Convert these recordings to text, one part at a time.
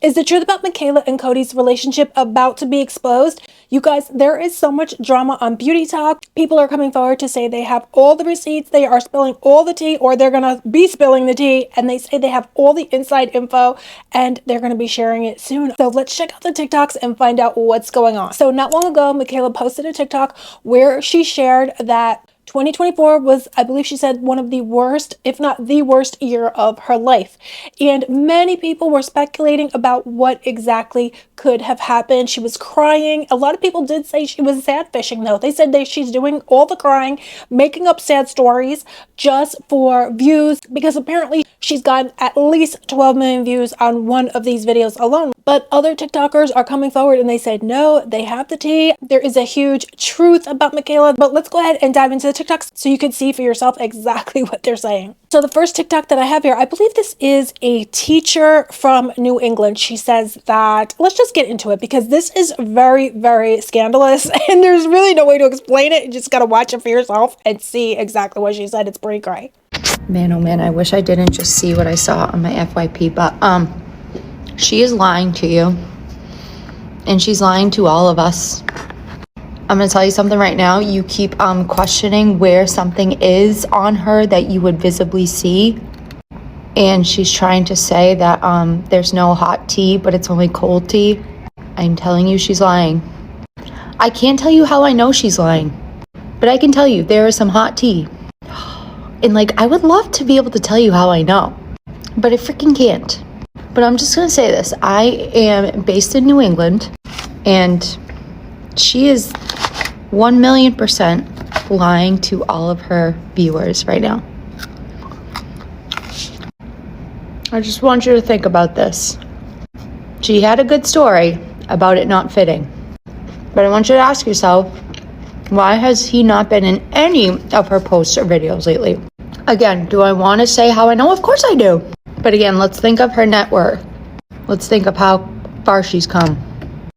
Is the truth about Mikayla and Cody's relationship about to be exposed? You guys, there is so much drama on Beauty Talk. People are coming forward to say they have all the receipts, they are spilling all the tea, or they're going to be spilling the tea, and they say they have all the inside info, and they're going to be sharing it soon. So let's check out the TikToks and find out what's going on. So not long ago, Mikayla posted a TikTok where she shared that 2024 was, I believe she said, one of the worst, if not the worst year of her life. And many people were speculating about what exactly could have happened. She was crying. A lot of people did say she was sad fishing, though. They said that she's doing all the crying, making up sad stories just for views, because apparently she's gotten at least 12 million views on one of these videos alone. But other TikTokers are coming forward and they said, no, they have the tea. There is a huge truth about Mikayla. But let's go ahead and dive into the TikToks so you can see for yourself exactly what they're saying. So the first TikTok that I have here, I believe this is a teacher from New England. She says that, let's just get into it because this is very, very scandalous and there's really no way to explain it. You just got to watch it for yourself and see exactly what she said. It's pretty great. Man, oh man, I wish I didn't just see what I saw on my FYP, but she is lying to you, and she's lying to all of us. I'm gonna tell you something right now. You keep questioning where something is on her that you would visibly see, and she's trying to say that there's no hot tea, but it's only cold tea. I'm telling you, she's lying. I can't tell you how I know she's lying, but I can tell you there is some hot tea. And like, I would love to be able to tell you how I know, but I freaking can't. But I'm just going to say this. I am based in New England, and she is 1,000,000% lying to all of her viewers right now. I just want you to think about this. She had a good story about it not fitting, but I want you to ask yourself, why has he not been in any of her posts or videos lately? Again, do I want to say how I know? Of course I do. But again, let's think of her net worth. Let's think of how far she's come.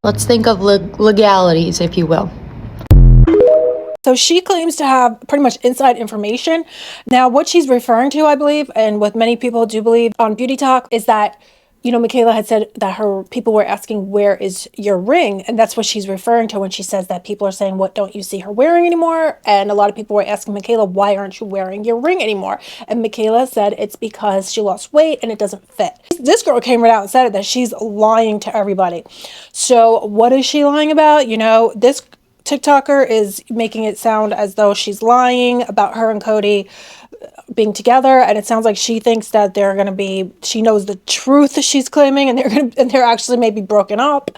Let's think of legalities, if you will. So she claims to have pretty much inside information. Now, what she's referring to, I believe, and what many people do believe on Beauty Talk, is that, you know, Mikayla had said that her people were asking, where is your ring? And that's what she's referring to when she says that people are saying, what don't you see her wearing anymore? And a lot of people were asking Mikayla, why aren't you wearing your ring anymore? And Mikayla said it's because she lost weight and it doesn't fit. This girl came right out and said it, that she's lying to everybody. So what is she lying about? You know, this TikToker is making it sound as though she's lying about her and Cody being together, and it sounds like she thinks that they're going to be, she knows the truth she's claiming, and they're actually maybe broken up.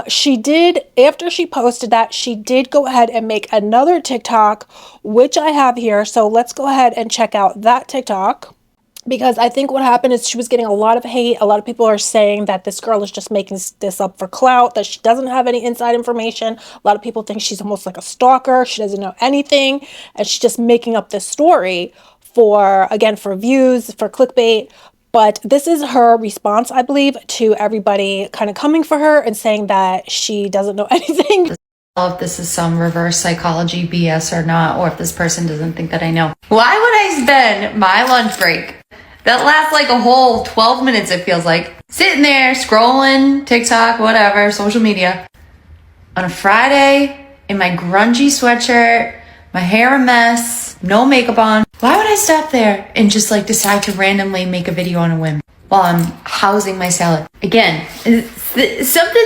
She did, after she posted that, she did go ahead and make another TikTok, which I have here. So let's go ahead and check out that TikTok, because I think what happened is she was getting a lot of hate. A lot of people are saying that this girl is just making this up for clout, that she doesn't have any inside information. A lot of people think she's almost like a stalker. She doesn't know anything, and she's just making up this story for, again, for views, for clickbait. But this is her response, I believe, to everybody kind of coming for her and saying that she doesn't know anything. If this is some reverse psychology BS or not, or if this person doesn't think that I know. Why would I spend my lunch break that lasts like a whole 12 minutes, it feels like, sitting there scrolling TikTok, whatever, social media, on a Friday in my grungy sweatshirt, my hair a mess, no makeup on? Why would I stop there and just like decide to randomly make a video on a whim while I'm housing my salad? Again, something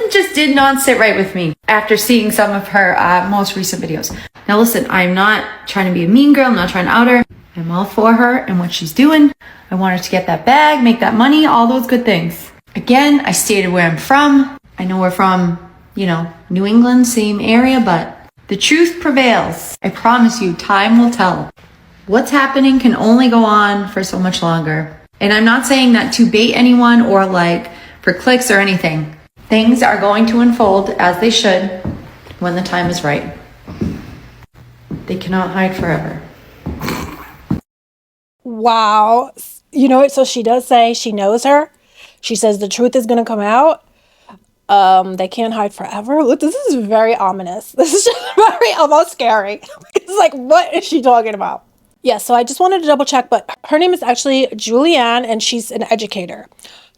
just did not sit right with me after seeing some of her most recent videos. Now listen, I'm not trying to be a mean girl. I'm not trying to out her. I'm all for her and what she's doing. I want her to get that bag, make that money, all those good things. Again, I stated where I'm from. I know we're from, you know, New England, same area, but the truth prevails. I promise you, time will tell. What's happening can only go on for so much longer. And I'm not saying that to bait anyone or like for clicks or anything. Things are going to unfold as they should when the time is right. They cannot hide forever. Wow. You know what? So she does say she knows her. She says the truth is going to come out. They can't hide forever. Look, this is very ominous. This is just very almost scary. It's like, what is she talking about? Yeah, so I just wanted to double check, but her name is actually Julianne, and she's an educator.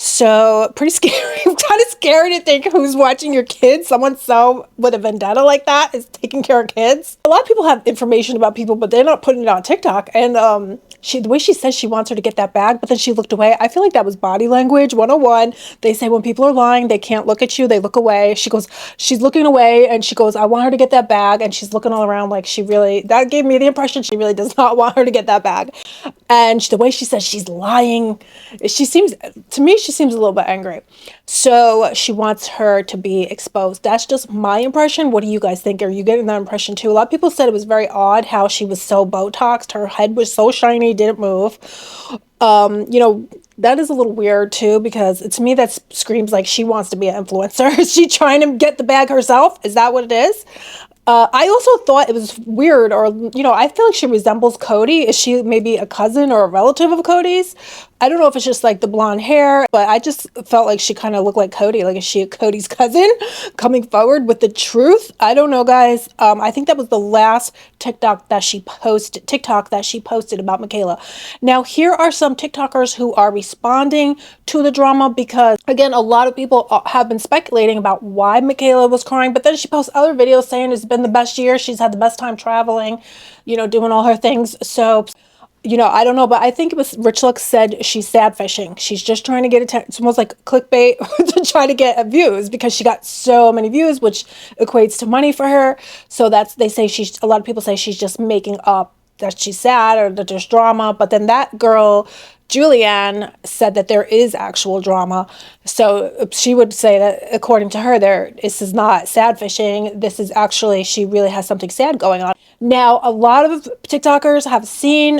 So pretty scary. I'm kind of scary to think who's watching your kids. Someone so with a vendetta like that is taking care of kids. A lot of people have information about people, but they're not putting it on TikTok. And the way she says she wants her to get that bag, but then she looked away. I feel like that was body language 101. They say when people are lying, they can't look at you, they look away. She goes, she's looking away, and she goes, I want her to get that bag. And she's looking all around like that gave me the impression she really does not want her to get that bag. And the way she says she's lying, to me, she seems a little bit angry. So she wants her to be exposed. That's just my impression. What do you guys think? Are you getting that impression too? A lot of people said it was very odd how she was so Botoxed. Her head was so shiny, didn't move. That is a little weird too, because to me that screams like she wants to be an influencer. Is she trying to get the bag herself? Is that what it is? I also thought it was weird, or, I feel like she resembles Cody. Is she maybe a cousin or a relative of Cody's? I don't know if it's just like the blonde hair, but I just felt like she kind of looked like Cody. Like, is she Cody's cousin coming forward with the truth? I don't know, guys. I think that was the last TikTok that she posted about Michaela. Now, here are some TikTokers who are responding to the drama because, again, a lot of people have been speculating about why Michaela was crying, but then she posts other videos saying it's been the best year. She's had the best time traveling, doing all her things. So, I don't know, but I think it was Rich Look said she's sad fishing. She's just trying to get attention. It's almost like clickbait to try to get views because she got so many views, which equates to money for her. So a lot of people say she's just making up that she's sad or that there's drama. But then that girl, Julianne, said that there is actual drama. So she would say that according to her, this is not sad fishing. This is actually, she really has something sad going on. Now, a lot of TikTokers have seen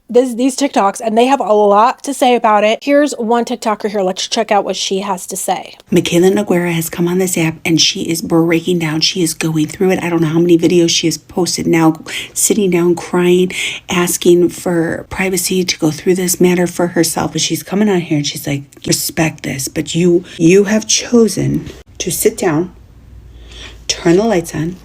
these TikToks, and they have a lot to say about it. Here's one TikToker here. Let's check out what she has to say. Mikayla and Alegra has come on this app, and she is breaking down. She is going through it. I don't know how many videos she has posted now, sitting down, crying, asking for privacy to go through this matter for herself. But she's coming on here, and she's like, respect this, but you have chosen to sit down, turn the lights on,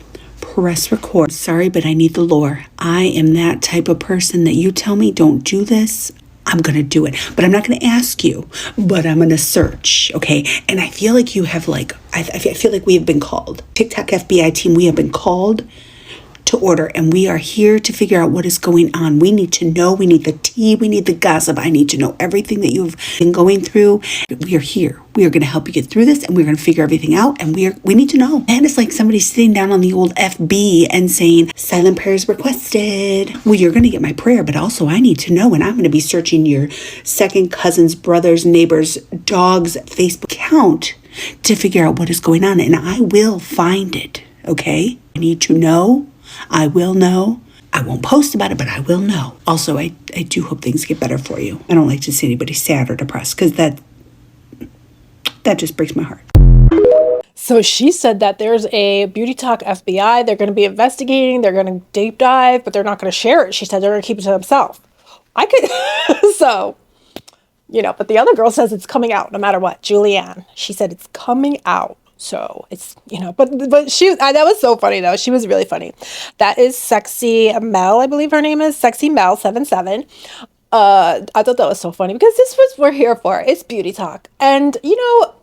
press record. Sorry, but I need the lore. I am that type of person that you tell me don't do this, I'm going to do it. But I'm not going to ask you, but I'm going to search, okay? And I feel like you have I feel like we have been called. TikTok FBI team, we have been called to order, and we are here to figure out what is going on. We need to know. We need the tea. We need the gossip. I need to know everything that you've been going through. We are here. We are going to help you get through this, and we're going to figure everything out, and we need to know. And it's like somebody sitting down on the old FB and saying, silent prayers requested. Well, you're going to get my prayer, but also I need to know, and I'm going to be searching your second cousins, brothers, neighbors, dogs' Facebook account to figure out what is going on, and I will find it, okay? I need to know. I will know. I won't post about it, but I will know. Also, I do hope things get better for you. I don't like to see anybody sad or depressed because that just breaks my heart. So she said that there's a Beauty Talk FBI. They're going to be investigating. They're going to deep dive, but they're not going to share it. She said they're going to keep it to themselves. I could, so, but the other girl says it's coming out no matter what. Julianne, she said it's coming out. So it's, but she, that was so funny though. She was really funny. That is Sexy Mel, I believe her name is Sexy Mel 77. I thought that was so funny because this was what we're here for. It's Beauty Talk. And,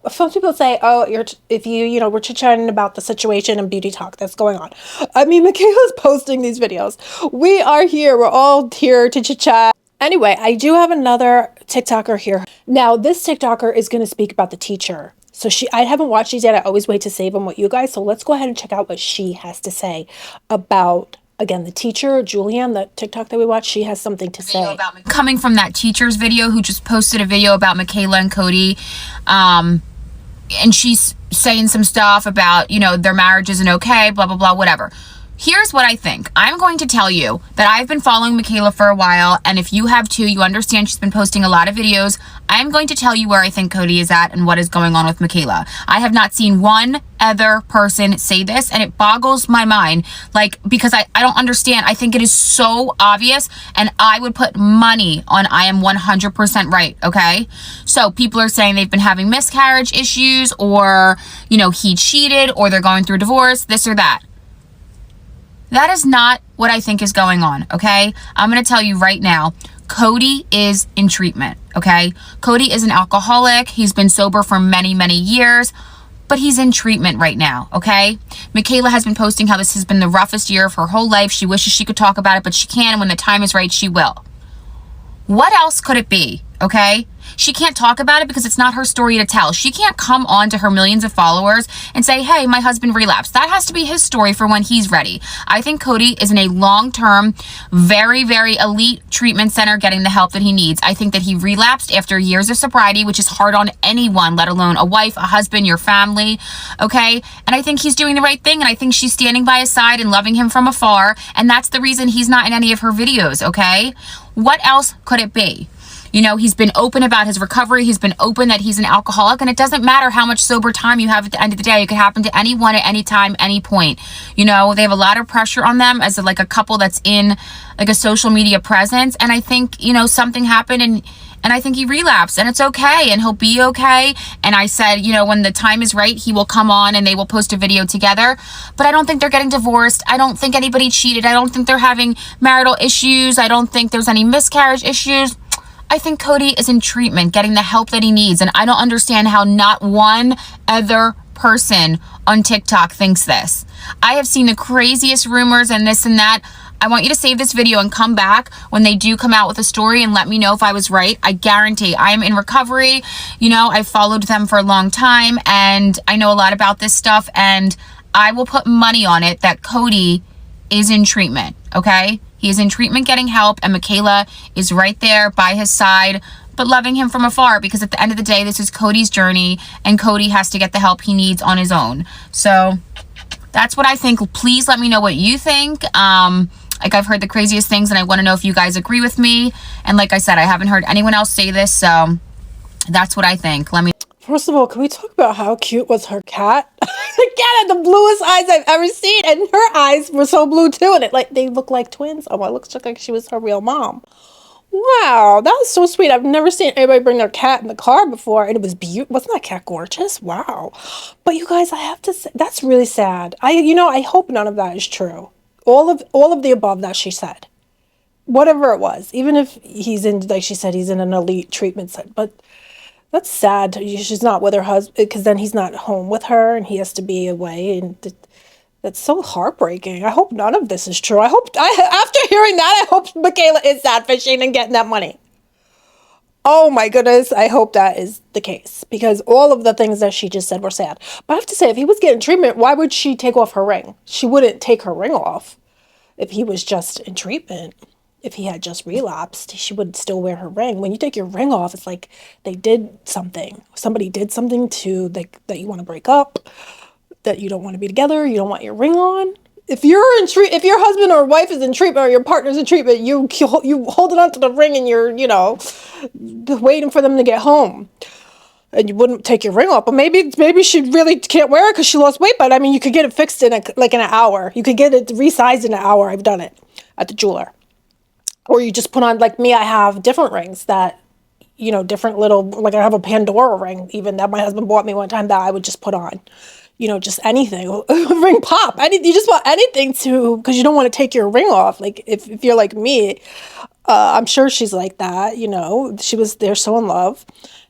some people say, oh, we're chit-chatting about the situation and Beauty Talk that's going on. I mean, Michaela's posting these videos. We are here. We're all here to chit-chat. Anyway, I do have another TikToker here. Now, this TikToker is going to speak about the teacher. So I haven't watched these yet. I always wait to save them with you guys. So let's go ahead and check out what she has to say about, again, the teacher, Julianne, the TikTok that we watched. She has something to say. Coming from that teacher's video who just posted a video about Mikayla and Cody. And she's saying some stuff about, their marriage isn't okay, blah, blah, blah, whatever. Here's what I think. I'm going to tell you that I've been following Michaela for a while, and if you have too, you understand she's been posting a lot of videos. I'm going to tell you where I think Cody is at and what is going on with Michaela. I have not seen one other person say this, and it boggles my mind, because I don't understand. I think it is so obvious, and I would put money on I am 100% right, okay? So people are saying they've been having miscarriage issues, or, he cheated, or they're going through a divorce, this or that. That is not what I think is going on, okay? I'm going to tell you right now. Cody is in treatment, okay? Cody is an alcoholic. He's been sober for many, many years, but he's in treatment right now, okay? Michaela has been posting how this has been the roughest year of her whole life. She wishes she could talk about it, but she can. When the time is right, she will. What else could it be, okay? She can't talk about it because it's not her story to tell. She can't come on to her millions of followers and say, hey, my husband relapsed. That has to be his story for when he's ready. I think Cody is in a long-term, very, very elite treatment center getting the help that he needs. I think that he relapsed after years of sobriety, which is hard on anyone, let alone a wife, a husband, your family, okay? And I think he's doing the right thing, and I think she's standing by his side and loving him from afar, and that's the reason he's not in any of her videos, okay? What else could it be? You know, he's been open about his recovery. He's been open that he's an alcoholic, and it doesn't matter how much sober time you have at the end of the day. It could happen to anyone at any time, any point. You know, they have a lot of pressure on them as like a couple that's in like a social media presence. And I think, you know, something happened and I think he relapsed, and it's okay, and he'll be okay. And I said, you know, when the time is right, he will come on and they will post a video together. But I don't think they're getting divorced. I don't think anybody cheated. I don't think they're having marital issues. I don't think there's any miscarriage issues. I think Cody is in treatment, getting the help that he needs. And I don't understand how not one other person on TikTok thinks this. I have seen the craziest rumors and this and that. I want you to save this video and come back when they do come out with a story and let me know if I was right. I guarantee I am in recovery. You know, I've followed them for a long time and I know a lot about this stuff, and I will put money on it that Cody is in treatment, okay? He is in treatment getting help, and Michaela is right there by his side, but loving him from afar, because at the end of the day, this is Cody's journey, and Cody has to get the help he needs on his own. So that's what I think. Please let me know what you think. Like, I've heard the craziest things, and I want to know if you guys agree with me. And like I said, I haven't heard anyone else say this, so that's what I think. Let me... First of all, can we talk about how cute was her cat? The cat had the bluest eyes I've ever seen, and her eyes were so blue too, and they look like twins. Oh, it looks like she was her real mom. Wow, that was so sweet. I've never seen anybody bring their cat in the car before, and it was beautiful. Wasn't that cat gorgeous? Wow. But you guys, I have to say, that's really sad. I hope none of that is true. All of the above that she said, whatever it was, even if he's in, like she said, he's in an elite treatment center, but that's sad. She's not with her husband, because then he's not home with her and he has to be away. And that's so heartbreaking. I hope none of this is true. After hearing that, I hope Michaela is sad fishing and getting that money. Oh my goodness. I hope that is the case, because all of the things that she just said were sad. But I have to say, if he was getting treatment, why would she take off her ring? She wouldn't take her ring off if he was just in treatment. If he had just relapsed, she would still wear her ring. When you take your ring off, it's like they did something. Somebody did something that you want to break up, that you don't want to be together, you don't want your ring on. If if your husband or wife is in treatment, or your partner's in treatment, you hold it onto the ring and you're, waiting for them to get home. And you wouldn't take your ring off. But maybe she really can't wear it because she lost weight. But I mean, you could get it fixed in an hour. You could get it resized in an hour. I've done it at the jeweler. Or you just put on, like me, I have different rings that, different little, like I have a Pandora ring even that my husband bought me one time that I would just put on, just anything, ring pop. You just want anything because you don't want to take your ring off. Like if you're like me, I'm sure she's like that, they're so in love.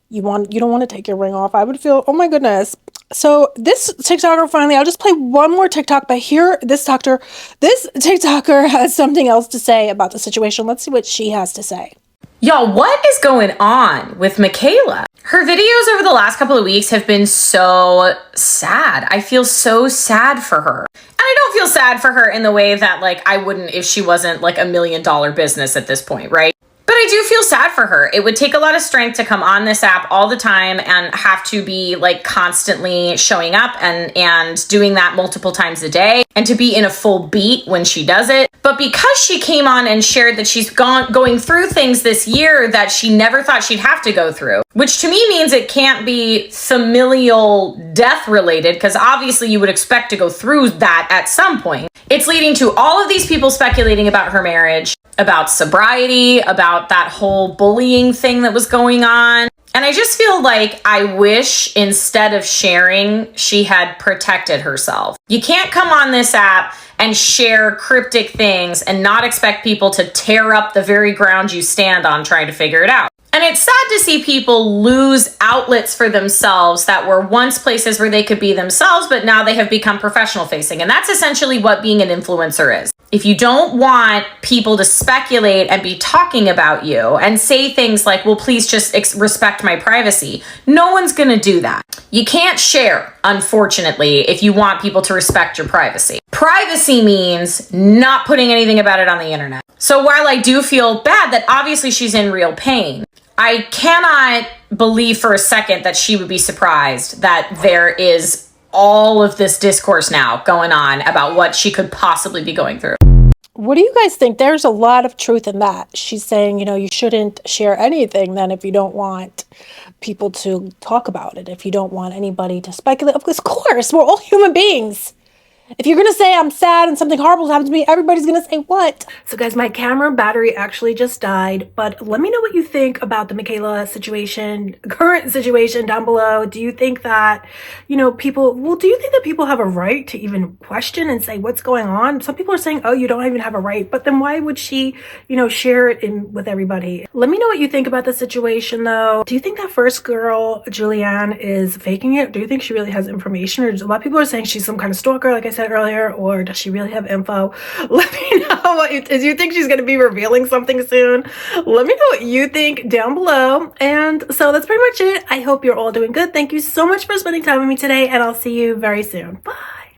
You don't want to take your ring off. I would feel, oh my goodness. So this TikToker finally, I'll just play one more TikTok, but here, this TikToker has something else to say about the situation. Let's see what she has to say. Y'all, what is going on with Michaela? Her videos over the last couple of weeks have been so sad. I feel so sad for her. And I don't feel sad for her in the way that, like, I wouldn't if she wasn't like $1 million business at this point, right? But I do feel sad for her. It would take a lot of strength to come on this app all the time and have to be like constantly showing up and doing that multiple times a day, and to be in a full beat when she does it. But because she came on and shared that she's going through things this year that she never thought she'd have to go through, which to me means it can't be familial death related, because obviously you would expect to go through that at some point. It's leading to all of these people speculating about her marriage, about sobriety, about that whole bullying thing that was going on. And I just feel like I wish instead of sharing, she had protected herself. You can't come on this app and share cryptic things and not expect people to tear up the very ground you stand on trying to figure it out. And it's sad to see people lose outlets for themselves that were once places where they could be themselves, but now they have become professional facing. And that's essentially what being an influencer is. If you don't want people to speculate and be talking about you and say things like, well, please just respect my privacy, no one's going to do that. You can't share, unfortunately, if you want people to respect your privacy. Privacy means not putting anything about it on the internet. So while I do feel bad that obviously she's in real pain, I cannot believe for a second that she would be surprised that there is all of this discourse now going on about what she could possibly be going through. What do you guys think? There's a lot of truth in that. She's saying, you shouldn't share anything then if you don't want people to talk about it, if you don't want anybody to speculate. Of course, we're all human beings. If you're going to say I'm sad and something horrible happened to me, everybody's going to say what? So guys, my camera battery actually just died, but let me know what you think about the Mikayla situation, current situation down below. Do you think that, do you think that people have a right to even question and say what's going on? Some people are saying, oh, you don't even have a right, but then why would she, share it with everybody? Let me know what you think about the situation though. Do you think that first girl, Julianne, is faking it? Do you think she really has information? Or a lot of people are saying she's some kind of stalker, like I said earlier, or does she really have info? Let me know do you think she's going to be revealing something soon? Let me know what you think down below. And so that's pretty much it. I hope you're all doing good. Thank you so much for spending time with me today, and I'll see you very soon. Bye.